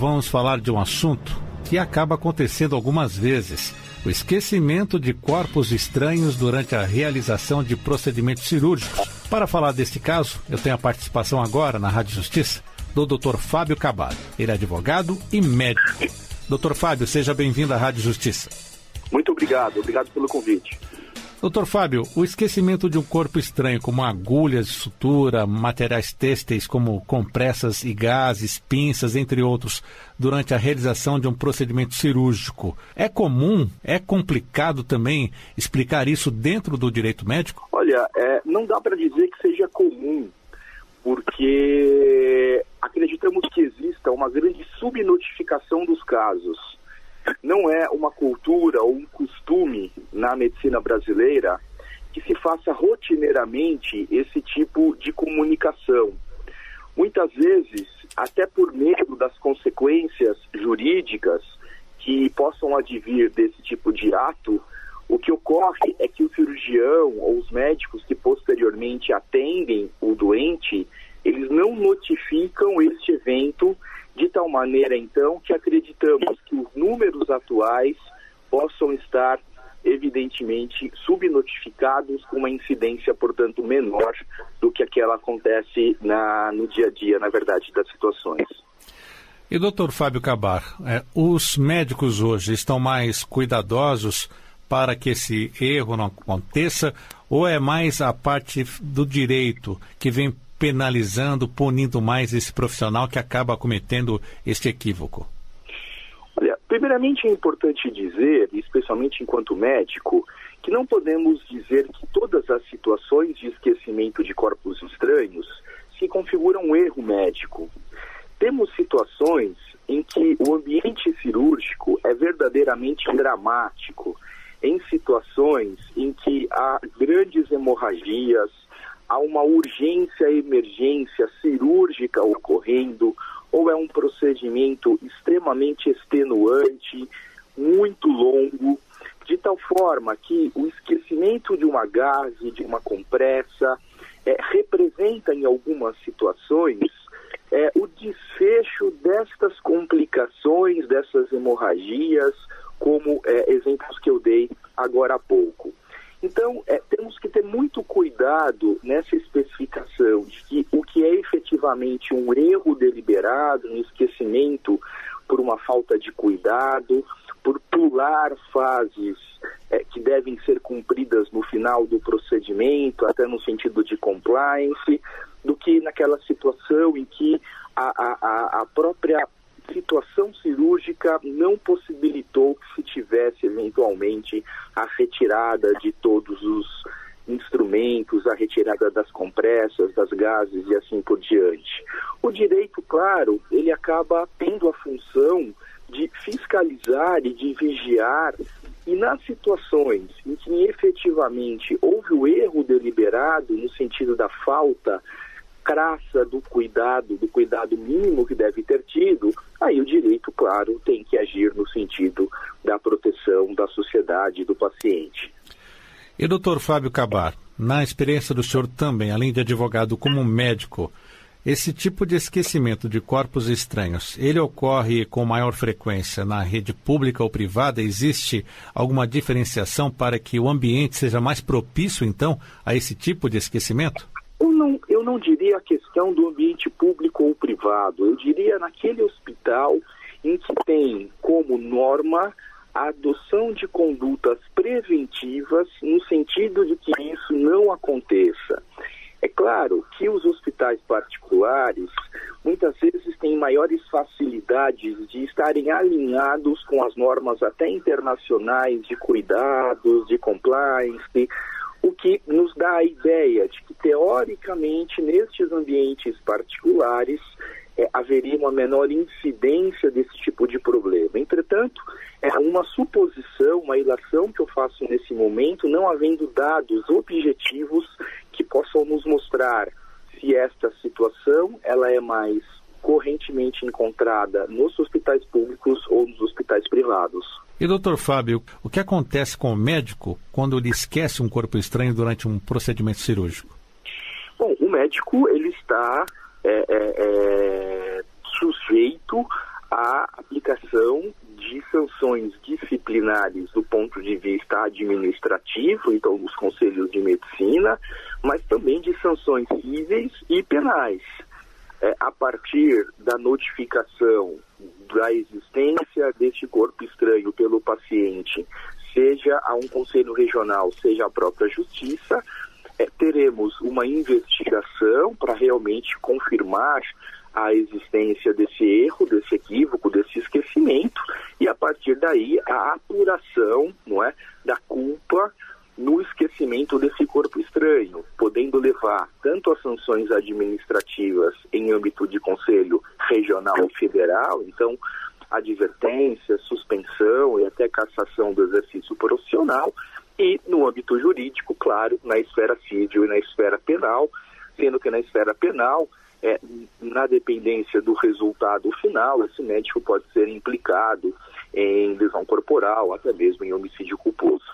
Vamos falar de um assunto que acaba acontecendo algumas vezes: o esquecimento de corpos estranhos durante a realização de procedimentos cirúrgicos. Para falar deste caso, eu tenho a participação agora na Rádio Justiça do Dr. Fábio Cabar. Ele é advogado e médico. Dr. Fábio, seja bem-vindo à Rádio Justiça. Muito obrigado pelo convite. Doutor Fábio, o esquecimento de um corpo estranho, como agulhas de sutura, materiais têxteis como compressas e gases, pinças, entre outros, durante a realização de um procedimento cirúrgico, é comum, é complicado também explicar isso dentro do direito médico? Olha, não dá para dizer que seja comum, porque acreditamos que exista uma grande subnotificação dos casos. Não é uma cultura ou um costume na medicina brasileira que se faça rotineiramente esse tipo de comunicação. Muitas vezes, até por medo das consequências jurídicas que possam advir desse tipo de ato, o que ocorre é que o cirurgião ou os médicos que posteriormente atendem o doente, eles não notificam este evento de tal maneira, então, que acreditamos que os números atuais possam estar, evidentemente, subnotificados com uma incidência, portanto, menor do que aquela acontece no dia a dia, na verdade, das situações. E, doutor Fábio Cabar, os médicos hoje estão mais cuidadosos para que esse erro não aconteça, ou é mais a parte do direito que vem penalizando, punindo mais esse profissional que acaba cometendo este equívoco? Olha, primeiramente é importante dizer, especialmente enquanto médico, que não podemos dizer que todas as situações de esquecimento de corpos estranhos se configuram um erro médico. Temos situações em que o ambiente cirúrgico é verdadeiramente dramático, em situações em que há grandes hemorragias, há uma urgência e emergência cirúrgica ocorrendo, ou é um procedimento extremamente extenuante, muito longo, de tal forma que o esquecimento de uma gaze, de uma compressa, representa em algumas situações o desfecho destas complicações, dessas hemorragias, como exemplos que eu dei agora há pouco. Então, temos que ter muito cuidado nessa especificação de que o que é efetivamente um erro deliberado, um esquecimento por uma falta de cuidado, por pular fases que devem ser cumpridas no final do procedimento, até no sentido de compliance, do que naquela situação em que a própria situação cirúrgica não possibilitou que se tivesse eventualmente a retirada de todos os instrumentos, a retirada das compressas, das gases e assim por diante. O direito, claro, ele acaba tendo a função de fiscalizar e de vigiar, e nas situações em que efetivamente houve o erro deliberado no sentido da falta crassa do cuidado mínimo que deve ter tido, aí o direito, claro, tem que agir no sentido da proteção da sociedade e do paciente. E doutor Fábio Cabar, na experiência do senhor também, além de advogado como médico, esse tipo de esquecimento de corpos estranhos, ele ocorre com maior frequência na rede pública ou privada? Existe alguma diferenciação para que o ambiente seja mais propício, então, a esse tipo de esquecimento? Eu não diria a questão do ambiente público ou privado, eu diria naquele hospital em que tem como norma a adoção de condutas preventivas no sentido de que isso não aconteça. É claro que os hospitais particulares muitas vezes têm maiores facilidades de estarem alinhados com as normas até internacionais de cuidados, de compliance, o que nos dá a ideia de que, teoricamente, nestes ambientes particulares, haveria uma menor incidência desse tipo de problema. Entretanto, é uma suposição, uma ilação que eu faço nesse momento, não havendo dados objetivos que possam nos mostrar se esta situação ela é mais correntemente encontrada nos hospitais públicos ou nos hospitais privados. E, doutor Fábio, o que acontece com o médico quando ele esquece um corpo estranho durante um procedimento cirúrgico? Bom, o médico ele está sujeito a aplicação de sanções disciplinares do ponto de vista administrativo, então dos conselhos de medicina, mas também de sanções cíveis e penais. A partir da notificação da existência deste corpo estranho pelo paciente, seja a um conselho regional, seja a própria justiça, teremos uma investigação para realmente confirmar a existência desse erro, desse equívoco, desse esquecimento, e a partir daí a apuração, não é, da culpa no esquecimento desse corpo estranho, podendo levar tanto a sanções administrativas em âmbito de conselho regional e federal, então advertência, suspensão e até cassação do exercício profissional, e no âmbito jurídico, claro, na esfera civil e na esfera penal, sendo que na esfera penal, na dependência do resultado final, esse médico pode ser implicado em lesão corporal, até mesmo em homicídio culposo.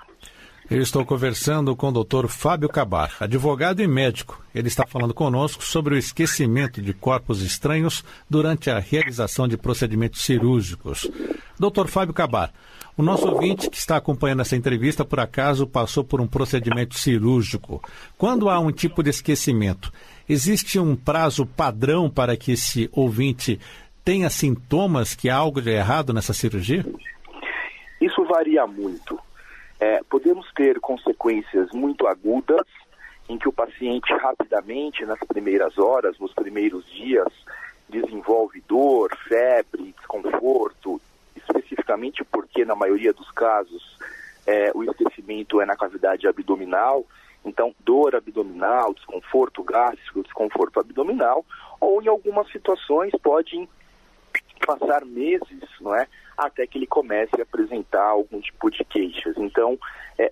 Eu estou conversando com o Dr. Fábio Cabar, advogado e médico. Ele está falando conosco sobre o esquecimento de corpos estranhos durante a realização de procedimentos cirúrgicos. Dr. Fábio Cabar, o nosso ouvinte que está acompanhando essa entrevista, por acaso, passou por um procedimento cirúrgico. Quando há um tipo de esquecimento, existe um prazo padrão para que esse ouvinte tenha sintomas que há algo de errado nessa cirurgia? Isso varia muito. Podemos ter consequências muito agudas, em que o paciente rapidamente, nas primeiras horas, nos primeiros dias, desenvolve dor, febre, desconforto, especificamente porque, na maioria dos casos, o esquecimento é na cavidade abdominal, então dor abdominal, desconforto gástrico, desconforto abdominal, ou em algumas situações podem passar meses, não é, até que ele comece a apresentar algum tipo de queixas. Então,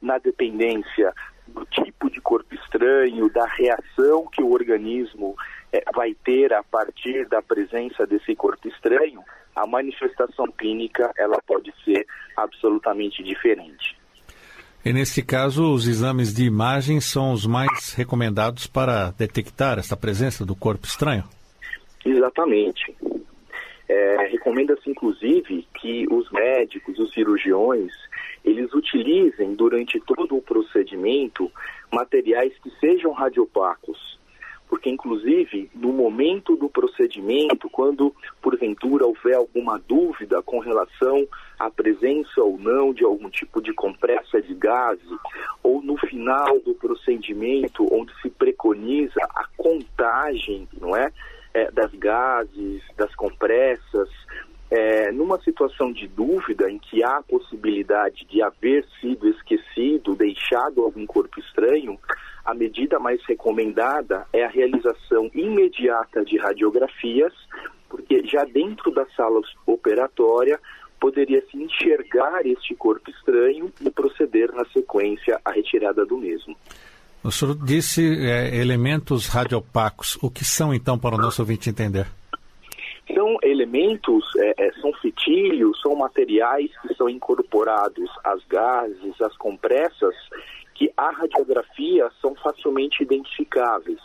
na dependência do tipo de corpo estranho, da reação que o organismo vai ter a partir da presença desse corpo estranho, a manifestação clínica ela pode ser absolutamente diferente. E nesse caso, os exames de imagem são os mais recomendados para detectar essa presença do corpo estranho? Exatamente. Recomenda-se, inclusive, que os médicos, os cirurgiões, eles utilizem durante todo o procedimento materiais que sejam radiopacos, porque, inclusive, no momento do procedimento, quando, porventura, houver alguma dúvida com relação à presença ou não de algum tipo de compressa de gás, ou no final do procedimento, onde se preconiza a contagem, não é? Das gases, das compressas, numa situação de dúvida em que há a possibilidade de haver sido esquecido, deixado algum corpo estranho, a medida mais recomendada é a realização imediata de radiografias, porque já dentro da sala operatória poderia-se enxergar este corpo estranho e proceder na sequência à retirada do mesmo. O senhor disse elementos radiopacos. O que são, então, para o nosso ouvinte entender? São elementos, são fitilhos, são materiais que são incorporados às gases, às compressas, que a radiografia são facilmente identificáveis.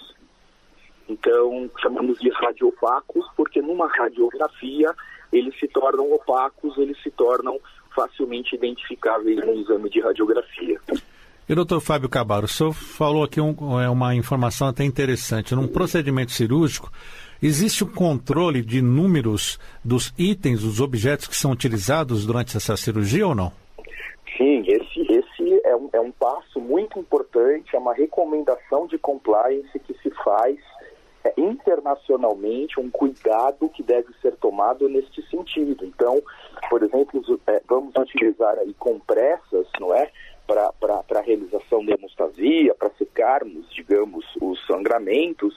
Então, chamamos de radiopacos, porque numa radiografia eles se tornam opacos, eles se tornam facilmente identificáveis no exame de radiografia. E, doutor Fábio Cabar, o senhor falou aqui uma informação até interessante. Num procedimento cirúrgico, existe o controle de números dos itens, dos objetos que são utilizados durante essa cirurgia ou não? Sim, esse é um passo muito importante, é uma recomendação de compliance que se faz internacionalmente, um cuidado que deve ser tomado neste sentido. Então, por exemplo, vamos utilizar aí compressas, não é? Para a realização da hemostasia, para secarmos, digamos, os sangramentos,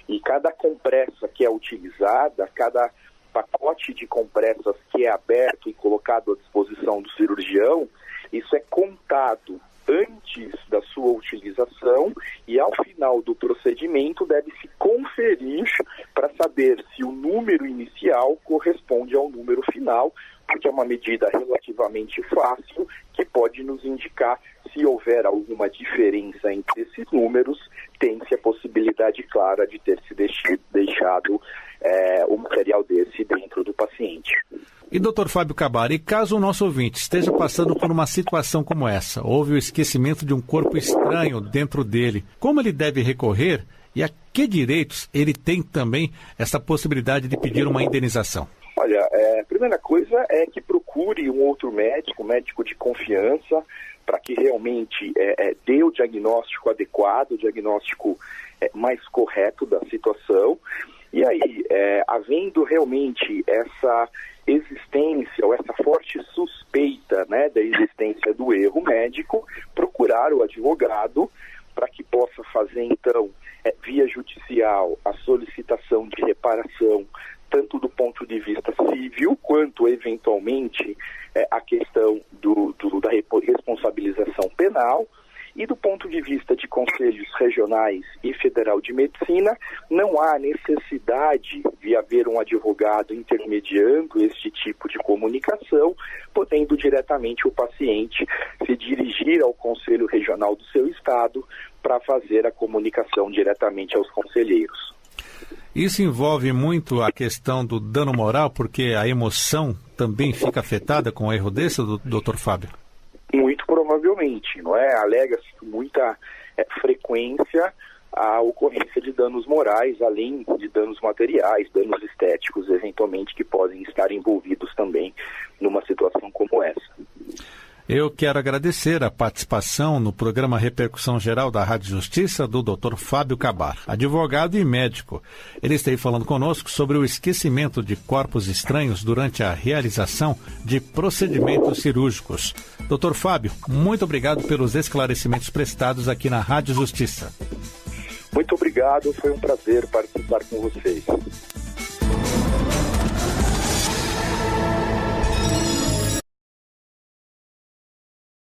e cada compressa que é utilizada, cada pacote de compressas que é aberto e colocado à disposição do cirurgião, isso é contado antes da sua utilização e ao final do procedimento deve-se conferir para saber se o número inicial corresponde ao número final. penal, porque é uma medida relativamente fácil que pode nos indicar se houver alguma diferença entre esses números, tem-se a possibilidade clara de ter se deixado o material desse dentro do paciente. E Dr. Fábio Cabar, e caso o nosso ouvinte esteja passando por uma situação como essa, houve o esquecimento de um corpo estranho dentro dele, como ele deve recorrer e a que direitos ele tem também essa possibilidade de pedir uma indenização? Olha, a primeira coisa é que procure um outro médico, um médico de confiança, para que realmente dê o diagnóstico adequado, o diagnóstico mais correto da situação. E aí, havendo realmente essa existência ou essa forte suspeita, né, da existência do erro médico, procurar o advogado para que possa fazer, então, via judicial, a solicitação de reparação, tanto do ponto de vista civil, quanto, eventualmente, a questão da responsabilização penal. E do ponto de vista de conselhos regionais e federal de medicina, não há necessidade de haver um advogado intermediando este tipo de comunicação, podendo diretamente o paciente se dirigir ao conselho regional do seu estado para fazer a comunicação diretamente aos conselheiros. Isso envolve muito a questão do dano moral, porque a emoção também fica afetada com o erro desse, doutor Fábio? Muito provavelmente, não é? Alega-se com muita frequência a ocorrência de danos morais, além de danos materiais, danos estéticos, eventualmente, que podem estar envolvidos também numa situação como essa. Eu quero agradecer a participação no programa Repercussão Geral da Rádio Justiça do Dr. Fábio Cabar, advogado e médico. Ele esteve falando conosco sobre o esquecimento de corpos estranhos durante a realização de procedimentos cirúrgicos. Dr. Fábio, muito obrigado pelos esclarecimentos prestados aqui na Rádio Justiça. Muito obrigado, foi um prazer participar com vocês.